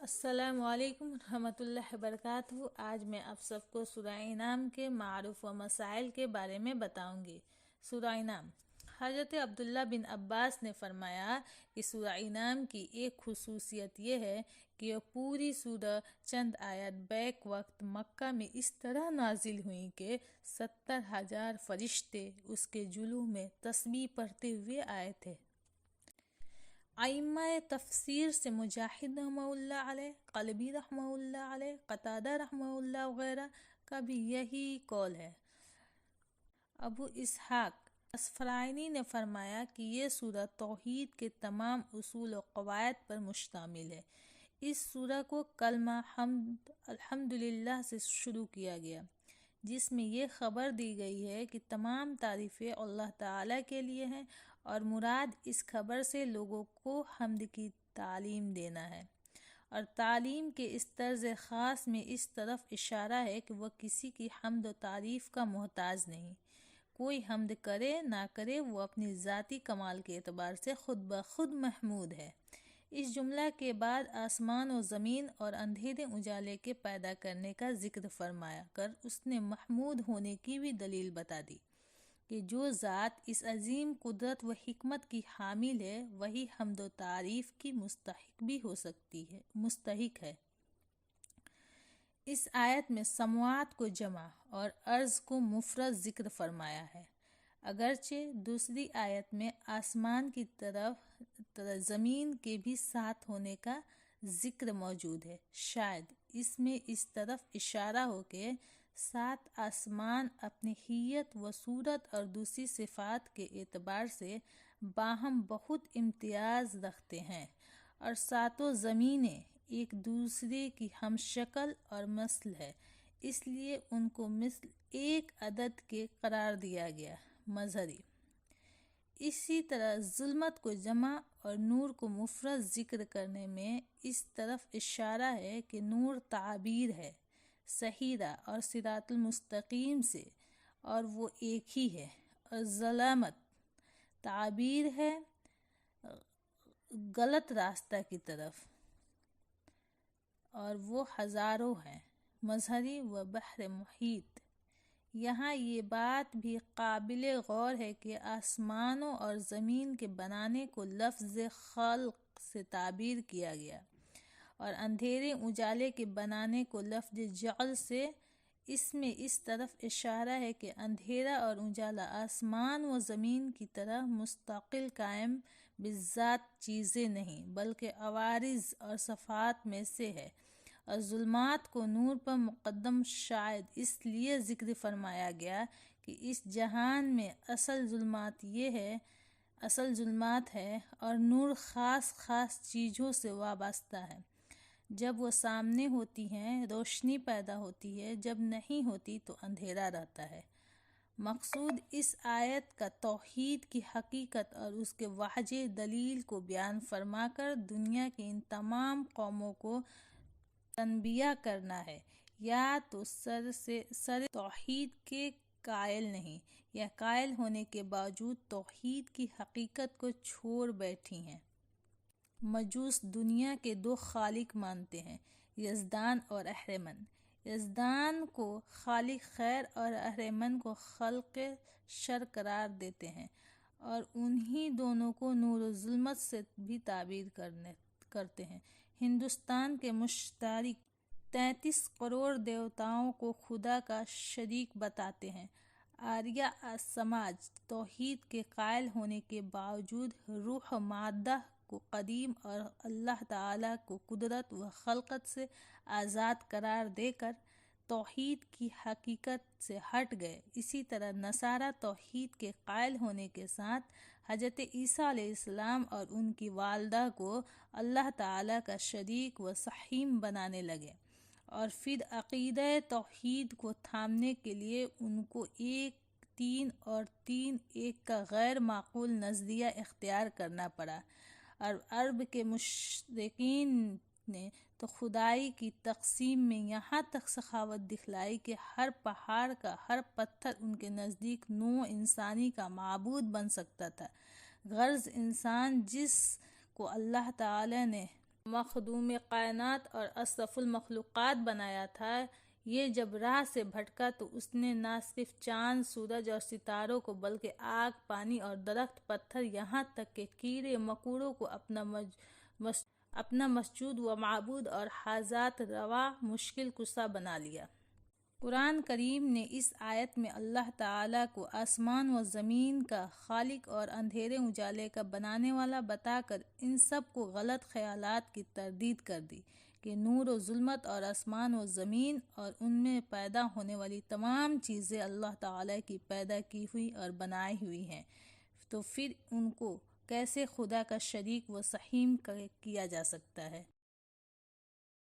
السلام علیکم ورحمۃ اللہ وبرکاتہ۔ آج میں آپ سب کو سورہ انعام کے معروف و مسائل کے بارے میں بتاؤں گی۔ سورہ انعام، حضرت عبداللہ بن عباس نے فرمایا کہ سورہ انعام کی ایک خصوصیت یہ ہے کہ یہ پوری سورہ چند آیات بیک وقت مکہ میں اس طرح نازل ہوئیں کہ 70,000 فرشتے اس کے جلوہ میں تسبیح پڑھتے ہوئے آئے تھے۔ ائمہ تفسیر سے مجاہد رحمہ اللہ علیہ، قلبی رحمہ اللہ علیہ، قتادہ رحمہ اللہ وغیرہ کا بھی یہی قول ہے۔ ابو اسحاق اصفہانی نے فرمایا کہ یہ سورہ توحید کے تمام اصول و قواعد پر مشتمل ہے۔ اس سورہ کو کلمہ حمد الحمدللہ سے شروع کیا گیا، جس میں یہ خبر دی گئی ہے کہ تمام تعریفیں اللہ تعالیٰ کے لیے ہیں، اور مراد اس خبر سے لوگوں کو حمد کی تعلیم دینا ہے، اور تعلیم کے اس طرز خاص میں اس طرف اشارہ ہے کہ وہ کسی کی حمد و تعریف کا محتاج نہیں۔ کوئی حمد کرے نہ کرے وہ اپنی ذاتی کمال کے اعتبار سے خود بخود محمود ہے۔ اس جملہ کے بعد آسمان و زمین اور اندھیرے اجالے کے پیدا کرنے کا ذکر فرمایا کر اس نے محمود ہونے کی بھی دلیل بتا دی کہ جو ذات اس عظیم قدرت و حکمت کی حامل ہے وہی حمد و تعریف کی مستحق بھی ہو سکتی ہے، مستحق ہے۔ اس آیت میں سماوات کو جمع اور ارض کو مفرد ذکر فرمایا ہے، اگرچہ دوسری آیت میں آسمان کی طرف زمین کے بھی ساتھ ہونے کا ذکر موجود ہے۔ شاید اس میں اس طرف اشارہ ہو کہ 7 آسمان اپنی حیت و صورت اور دوسری صفات کے اعتبار سے باہم بہت امتیاز رکھتے ہیں، اور 7 زمینیں ایک دوسرے کی ہم شکل اور مثل ہے، اس لیے ان کو مثل ایک عدد کے قرار دیا گیا۔ مظہری اسی طرح ظلمت کو جمع اور نور کو مفرد ذکر کرنے میں اس طرف اشارہ ہے کہ نور تعبیر ہے صحیرہ اور صراط المستقیم سے، اور وہ ایک ہی ہے، اور ظلمت تعبیر ہے غلط راستہ کی طرف، اور وہ ہزاروں ہیں۔ مظہری و بحر محیط، یہاں یہ بات بھی قابل غور ہے کہ آسمانوں اور زمین کے بنانے کو لفظ خلق سے تعبیر کیا گیا، اور اندھیرے اجالے کے بنانے کو لفظ جعل سے۔ اس میں اس طرف اشارہ ہے کہ اندھیرا اور اجالا آسمان و زمین کی طرح مستقل قائم بذات چیزیں نہیں، بلکہ عوارض اور صفات میں سے ہے، اور ظلمات کو نور پر مقدم شاید اس لیے ذکر فرمایا گیا کہ اس جہان میں اصل ظلمات ہے اور نور خاص چیزوں سے وابستہ ہے۔ جب وہ سامنے ہوتی ہیں روشنی پیدا ہوتی ہے، جب نہیں ہوتی تو اندھیرا رہتا ہے۔ مقصود اس آیت کا توحید کی حقیقت اور اس کے واضح دلیل کو بیان فرما کر دنیا کی ان تمام قوموں کو تنبیہ کرنا ہے، یا تو سر توحید کے قائل نہیں، یا قائل ہونے کے باوجود توحید کی حقیقت کو چھوڑ بیٹھی ہیں۔ مجوس دنیا کے 2 خالق مانتے ہیں، یزدان اور اہرمن۔ یزدان کو خالق خیر اور اہرمن کو خالق شر قرار دیتے ہیں، اور انہی دونوں کو نور و ظلمت سے بھی تعبیر کرتے ہیں۔ ہندوستان کے مشترک 33 کروڑ دیوتاؤں کو خدا کا شریک بتاتے ہیں۔ آریہ سماج توحید کے قائل ہونے کے باوجود روح و مادہ کو قدیم اور اللہ تعالیٰ کو قدرت و خلقت سے آزاد قرار دے کر توحید کی حقیقت سے ہٹ گئے۔ اسی طرح نصارہ توحید کے قائل ہونے کے ساتھ حضرت عیسیٰ علیہ السلام اور ان کی والدہ کو اللہ تعالیٰ کا شریک و سہیم بنانے لگے، اور پھر عقیدہ توحید کو تھامنے کے لیے ان کو 1 3 اور 3 1 کا غیر معقول نظریہ اختیار کرنا پڑا، اور عرب کے مشرکین نے تو خدائی کی تقسیم میں یہاں تک سخاوت دکھلائی کہ ہر پہاڑ کا ہر پتھر ان کے نزدیک نوع انسانی کا معبود بن سکتا تھا۔ غرض انسان جس کو اللہ تعالی نے مخدوم کائنات اور اشرف المخلوقات بنایا تھا، یہ جب راہ سے بھٹکا تو اس نے نہ صرف چاند، سورج اور ستاروں کو بلکہ آگ، پانی اور درخت، پتھر، یہاں تک کہ کیڑے مکوڑوں کو اپنا مسجود و معبود اور حاجات روا مشکل کشا بنا لیا۔ قرآن کریم نے اس آیت میں اللہ تعالیٰ کو آسمان و زمین کا خالق اور اندھیرے اجالے کا بنانے والا بتا کر ان سب کو غلط خیالات کی تردید کر دی کہ نور و ظلمت اور آسمان و زمین اور ان میں پیدا ہونے والی تمام چیزیں اللہ تعالیٰ کی پیدا کی ہوئی اور بنائی ہوئی ہیں، تو پھر ان کو کیسے خدا کا شریک و سہیم کیا جا سکتا ہے؟